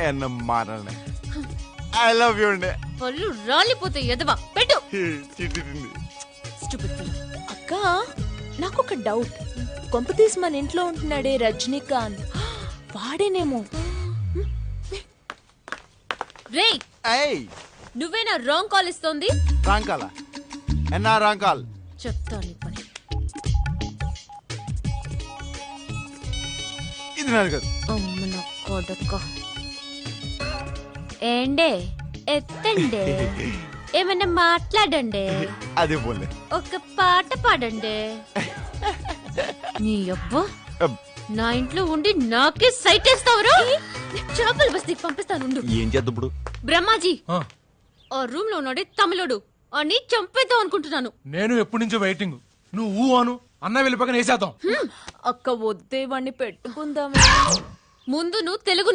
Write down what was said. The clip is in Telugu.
ఎన్న మారనే ఐ లవ్ యూ అండి. పళ్ళు రాలిపోతాయి ఎదవా పెట్టు. అక్క నాకొక డౌట్. కొంపతీసి మన ఇంట్లో ఉంటున్నాడే రజనీకాంత్, వాడేనేమో. రేయ్ నువ్వేనా రాంగ్ కాల్ ఇస్తోంది? రాంగ్ కాలా? ఎన్నా రాంగ్ కాల్? చెప్తాను పని. ఇది నాది కాదు. అమ్మ నా కొడక. ఏండే ఎత్తండే, ఏమన్నా మాట్లాడండి, అదే పోలే. ఒక పాట పాడండి. నీ అబ్బా నా ఇంట్లో ఉండి నాకే సైట్ వేస్తావరా? చేపల బస్తీకి పంపిస్తాను. ఏం చేద్దాం ఇప్పుడు? బ్రహ్మాజీ ఆ రూమ్ లో ఉన్నాడే తమిళోడు, అని చంపేద్దాం అనుకుంటున్నాను. నేను ఎప్పటి నుంచో వెయిటింగ్. నువ్వు అను అన్న వెళ్ళి పక్కన వేసేద్దాం. అక్క వద్దే వాణ్ణి పెట్టుకుందాం. ముందు నువ్వు తెలుగు